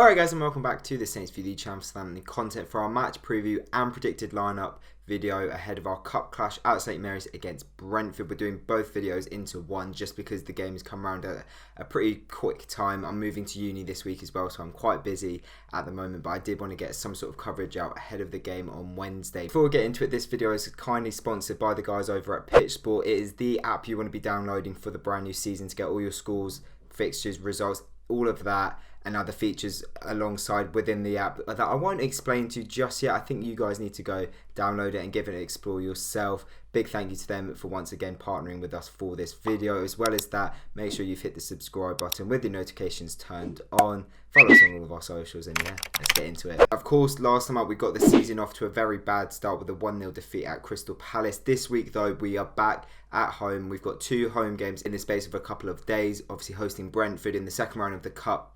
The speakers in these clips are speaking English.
Alright guys, and welcome back to the Saints View Champs Family content for our match preview and predicted lineup video ahead of our cup clash at St Mary's against Brentford. We're doing both videos into one just because the game has come around at a pretty quick time. I'm moving to uni this week as well, so I'm quite busy at the moment, but I did want to get some sort of coverage out ahead of the game on Wednesday. Before we get into it, this video is kindly sponsored by the guys over at Pitch Sport. It is the app you want to be downloading for the brand new season to get all your scores, fixtures, results, all of that, and other features alongside within the app that I won't explain to you just yet. I think you guys need to go download it and give it an explore yourself. Big thank you to them for once again partnering with us for this video. As well as that, make sure you've hit the subscribe button with your notifications turned on. Follow us on all of our socials, and yeah, let's get into it. Of course, last time up we got the season off to a very bad start with a 1-0 defeat at Crystal Palace. This week though, we are back at home. We've got 2 home games in the space of a couple of days. Obviously hosting Brentford in the second round of the Cup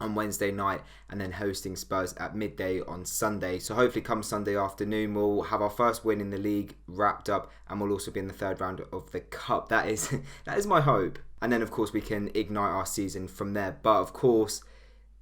on Wednesday night, and then hosting Spurs at midday on Sunday. So hopefully come Sunday afternoon we'll have our first win in the league wrapped up, and we'll also be in the third round of the Cup. That is my hope. And then of course we can ignite our season from there. But of course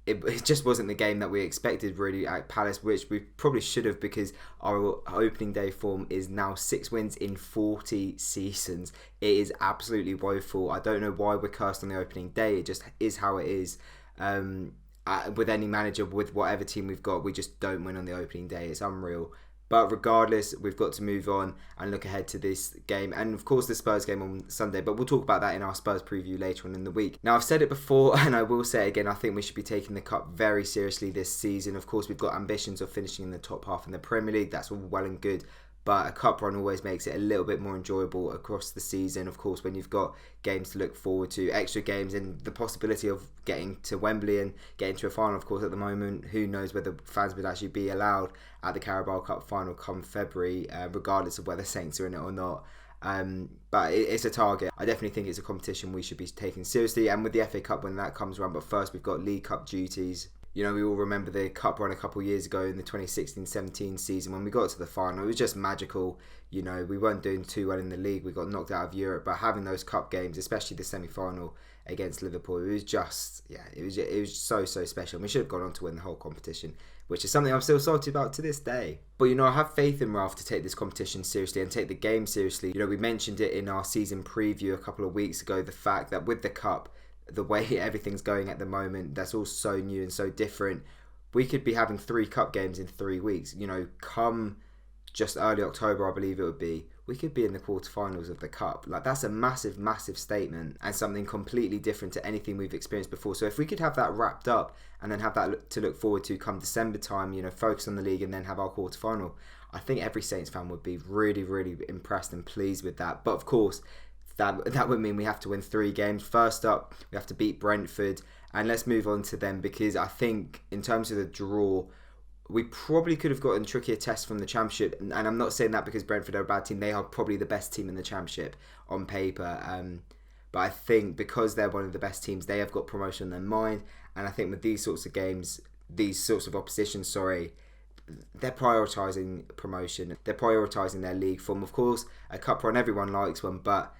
it just wasn't the game that we expected really at Palace, which we probably should have, because our opening day form is now 6 wins in 40 seasons. It is absolutely woeful. I don't know why we're cursed on the opening day. It just is how it is. With any manager, with whatever team we've got, we just don't win on the opening day. It's unreal. But regardless, we've got to move on and look ahead to this game, and of course the Spurs game on Sunday, but we'll talk about that in our Spurs preview later on in the week. Now, I've said it before and I will say it again, I think we should be taking the Cup very seriously this season. Of course, we've got ambitions of finishing in the top half in the Premier League. That's all well and good, but a cup run always makes it a little bit more enjoyable across the season. Of course, when you've got games to look forward to, extra games, and the possibility of getting to Wembley and getting to a final. Of course, at the moment, who knows whether fans would actually be allowed at the Carabao Cup final come February, regardless of whether Saints are in it or not. But it's a target. I definitely think it's a competition we should be taking seriously, and with the FA Cup when that comes around. But first, we've got League Cup duties. You know, we all remember the Cup run a couple of years ago in the 2016-17 season when we got to the final. It was just magical. You know, we weren't doing too well in the league. We got knocked out of Europe. But having those Cup games, especially the semi-final against Liverpool, it was just, yeah, it was so special. And we should have gone on to win the whole competition, which is something I'm still salty about to this day. But, you know, I have faith in Ralph to take this competition seriously and take the game seriously. You know, we mentioned it in our season preview a couple of weeks ago, the fact that with the Cup, the way everything's going at the moment, that's all so new and so different. We could be having 3 Cup games in 3 weeks. You know, come just early October, I believe it would be, we could be in the quarterfinals of the Cup. Like, that's a massive statement, and something completely different to anything we've experienced before. So if we could have that wrapped up and then have that to look forward to come December time, you know, focus on the league and then have our quarterfinal, I think every Saints fan would be really impressed and pleased with that. But of course, that would mean we have to win 3 games. First up, we have to beat Brentford, and let's move on to them, because I think in terms of the draw, we probably could have gotten trickier tests from the Championship, and I'm not saying that because Brentford are a bad team. They are probably the best team in the Championship on paper, but I think because they're one of the best teams, they have got promotion in their mind, and I think with these sorts of games, these sorts of opposition, they're prioritising promotion. They're prioritising their league form. Of course, a cup run, everyone likes one, but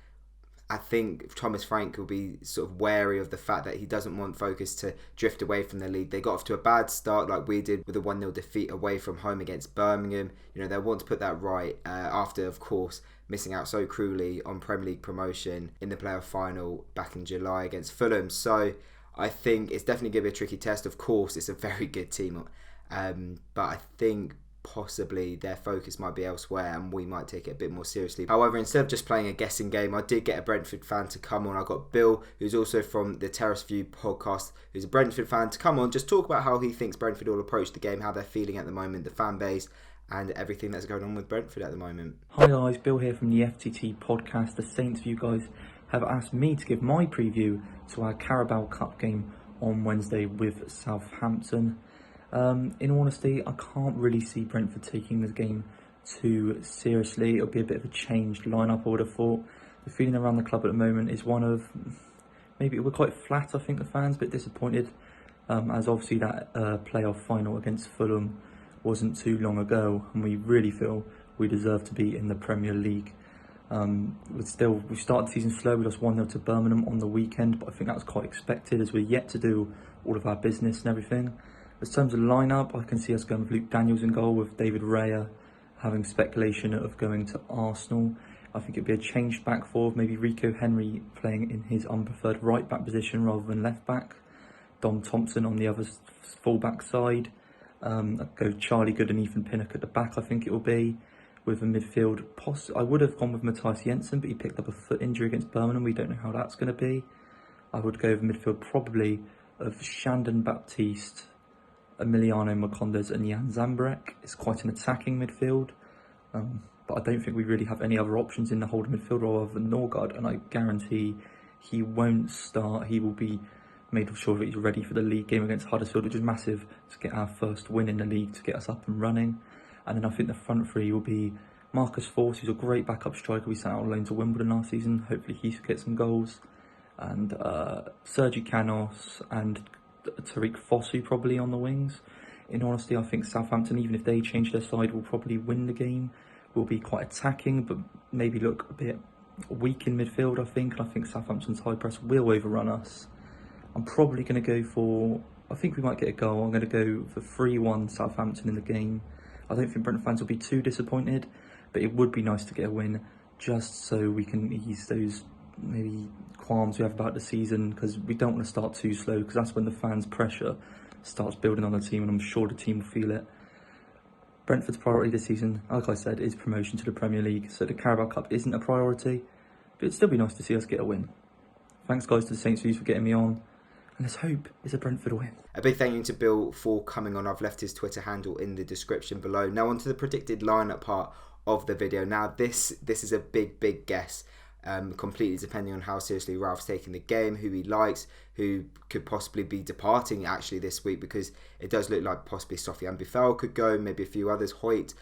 I think Thomas Frank will be sort of wary of the fact that he doesn't want focus to drift away from the league. They got off to a bad start like we did with a 1-0 defeat away from home against Birmingham. You know, they want to put that right after, of course, missing out so cruelly on Premier League promotion in the playoff final back in July against Fulham. So I think it's definitely going to be a tricky test. Of course, it's a very good team, but I think possibly their focus might be elsewhere and we might take it a bit more seriously. However, instead of just playing a guessing game, I did get a Brentford fan to come on. I got Bill, who's also from the Terrace View podcast, who's a Brentford fan, to come on, just talk about how he thinks Brentford will approach the game, how they're feeling at the moment, the fan base, and everything that's going on with Brentford at the moment. Hi guys, Bill here from the FTT podcast. The Saints View guys have asked me to give my preview to our Carabao Cup game on Wednesday with Southampton. In all honesty, I can't really see Brentford taking this game too seriously. It'll be a bit of a changed lineup, I would have thought. The feeling around the club at the moment is one of, maybe we're quite flat, I think the fans, a bit disappointed, as obviously that playoff final against Fulham wasn't too long ago, and we really feel we deserve to be in the Premier League. We started the season slow. We lost 1-0 to Birmingham on the weekend, but I think that was quite expected, as we're yet to do all of our business and everything. In terms of lineup, I can see us going with Luke Daniels in goal, with David Raya having speculation of going to Arsenal. I think it'd be a changed back four, maybe Rico Henry playing in his unpreferred right back position rather than left back. Dom Thompson on the other full back side. I'd go Charlie Good and Ethan Pinnock at the back, I think it will be. With a midfield, I would have gone with Matthias Jensen, but he picked up a foot injury against Birmingham. We don't know how that's going to be. I would go with midfield probably of Shandon Baptiste, Emiliano Marcondes and Jan Zambrek. It's quite an attacking midfield, but I don't think we really have any other options in the holding midfield other than Norgard, and I guarantee he won't start. He will be made sure that he's ready for the league game against Huddersfield, which is massive to get our first win in the league, to get us up and running. And then I think the front three will be Marcus Forss, who's a great backup striker. We sent out on loan to Wimbledon last season. Hopefully he should get some goals. And Sergi Canos and Tariq Fosu probably on the wings. In honesty, I think Southampton, even if they change their side, will probably win the game. Will be quite attacking, but maybe look a bit weak in midfield, I think. And I think Southampton's high press will overrun us. I'm probably going to go for... I think we might get a goal. I'm going to go for 3-1 Southampton in the game. I don't think Brentford fans will be too disappointed, but it would be nice to get a win just so we can ease those maybe qualms we have about the season, because we don't want to start too slow, because that's when the fans' pressure starts building on the team, and I'm sure the team will feel it. Brentford's priority this season, like I said, is promotion to the Premier League, so the Carabao Cup isn't a priority, but it'd still be nice to see us get a win. Thanks guys to the Saints Views for getting me on. And let's hope it's a Brentford win. A big thank you to Bill for coming on. I've left his Twitter handle in the description below. Now on to the predicted lineup part of the video. Now this is a big guess, completely depending on how seriously Ralph's taking the game, who he likes, who could possibly be departing actually this week, because it does look like possibly Sofiane Buffel could go, maybe a few others, Hoyt,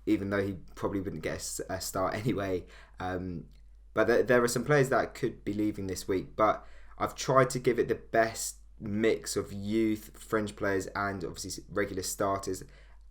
even though he probably wouldn't get a start anyway. But there are some players that could be leaving this week, but I've tried to give it the best mix of youth, fringe players, and obviously regular starters,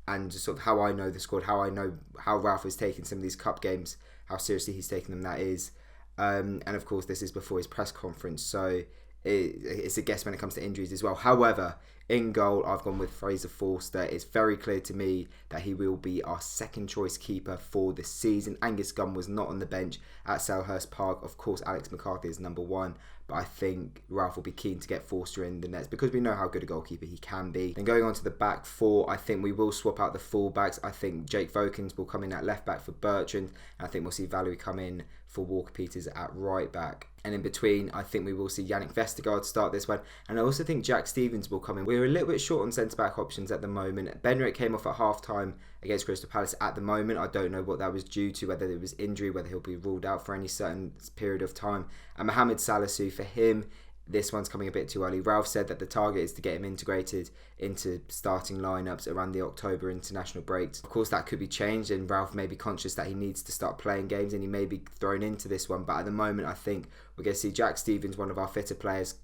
and just sort of how I know the squad, how I know how Ralph is taking some of these cup games, how seriously he's taking them, that is. And of course, this is before his press conference, so it's a guess when it comes to injuries as well. However, in goal, I've gone with Fraser Forster. It's very clear to me that he will be our second choice keeper for the season. Angus Gunn was not on the bench at Selhurst Park. Of course, Alex McCarthy is number one, but I think Ralph will be keen to get Forster in the nets because we know how good a goalkeeper he can be. Then going on to the back four, I think we will swap out the full-backs. I think Jake Vokins will come in at left back for Bertrand, and I think we'll see Valerie come in for Walker Peters at right back. And in between, I think we will see Yannick Vestergaard start this one. And I also think Jack Stevens will come in. We're a little bit short on centre-back options at the moment. Benrick came off at half-time against Crystal Palace at the moment. I don't know what that was due to, whether it was injury, whether he'll be ruled out for any certain period of time. And Mohamed Salisu, for him, this one's coming a bit too early. Ralph said that the target is to get him integrated into starting lineups around the October international breaks. Of course, that could be changed, and Ralph may be conscious that he needs to start playing games and he may be thrown into this one. But at the moment, I think we're going to see Jack Stevens, one of our fitter players,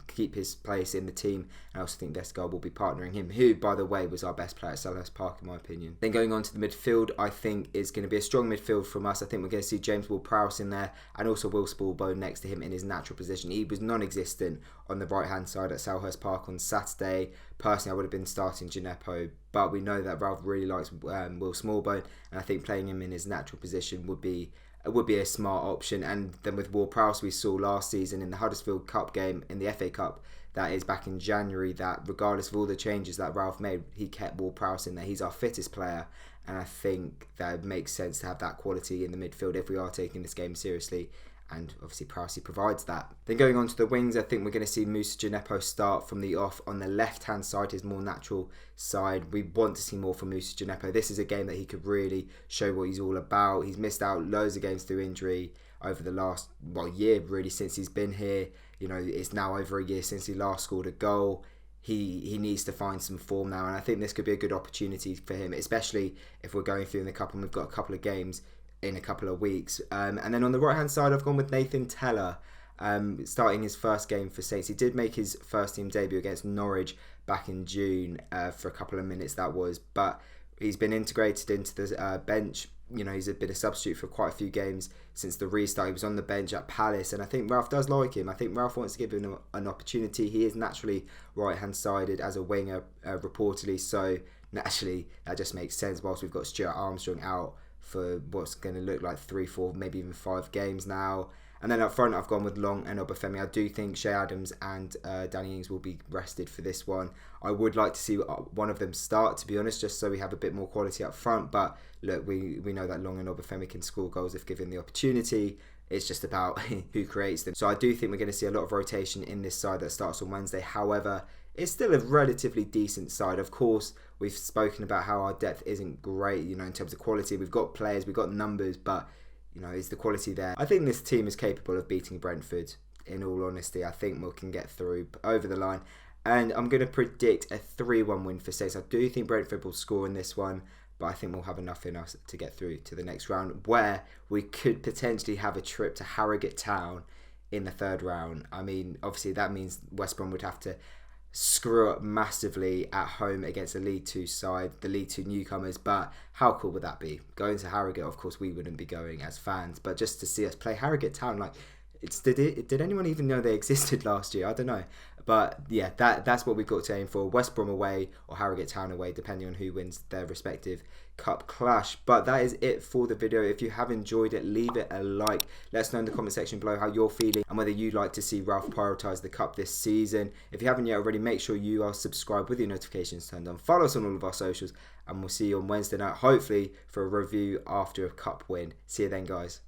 keep his place in the team. I also think Vestergaard will be partnering him, who, by the way, was our best player at Selhurst Park, in my opinion. Then going on to the midfield, I think is going to be a strong midfield from us. I think we're going to see James Ward-Prowse in there, and also Will Spallbone next to him in his natural position. He was non-existent on the right-hand side at Selhurst Park on Saturday. Personally, I would have been starting Gineppo, but we know that Ralph really likes Will Smallbone, and I think playing him in his natural position would be a smart option. And then with Ward-Prowse, we saw last season in the Huddersfield Cup game in the FA Cup, that is back in January, that regardless of all the changes that Ralph made, he kept Ward-Prowse in there. He's our fittest player, and I think that it makes sense to have that quality in the midfield if we are taking this game seriously. And obviously Prowsey provides that. Then going on to the wings, I think we're going to see Moussa Gineppo start from the off on the left-hand side, his more natural side. We want to see more from Moussa Gineppo. This is a game that he could really show what he's all about. He's missed out loads of games through injury over the last year, really, since he's been here. You know, it's now over a year since he last scored a goal. He needs to find some form now, and I think this could be a good opportunity for him, especially if we're going through in the cup and we've got a couple of games in a couple of weeks. And then on the right hand side, I've gone with Nathan Teller, starting his first game for Saints. He did make his first team debut against Norwich back in June for a couple of minutes, that was, but he's been integrated into the bench he's been a substitute for quite a few games since the restart. He was on the bench at Palace, and I think Ralph does like him. I think Ralph wants to give him an opportunity. He is naturally right-hand sided as a winger, reportedly, so naturally that just makes sense whilst we've got Stuart Armstrong out for what's going to look like 3, 4, maybe even 5 games now. And then up front, I've gone with Long and Obafemi. I do think Shea Adams and Danny Ings will be rested for this one. I would like to see one of them start, to be honest, just so we have a bit more quality up front. But look, we know that Long and Obafemi can score goals if given the opportunity. It's just about who creates them. So I do think we're going to see a lot of rotation in this side that starts on Wednesday. However, it's still a relatively decent side. Of course, we've spoken about how our depth isn't great, in terms of quality. We've got players, we've got numbers, but is the quality there? I think this team is capable of beating Brentford, in all honesty. I think we can get through over the line. And I'm going to predict a 3-1 win for Saints. I do think Brentford will score in this one, but I think we'll have enough in us to get through to the next round, where we could potentially have a trip to Harrogate Town in the 3rd round. I mean, obviously that means West Brom would have to screw up massively at home against a League 2 side, the League 2 newcomers, but how cool would that be? Going to Harrogate, of course we wouldn't be going as fans, but just to see us play Harrogate Town, did anyone even know they existed last year? I don't know. But yeah, that's what we've got to aim for. West Brom away or Harrogate Town away, depending on who wins their respective cup clash. But that is it for the video. If you have enjoyed it, leave it a like. Let us know in the comment section below how you're feeling and whether you'd like to see Ralph prioritise the cup this season. If you haven't yet already, make sure you are subscribed with your notifications turned on. Follow us on all of our socials, and we'll see you on Wednesday night, hopefully for a review after a cup win. See you then, guys.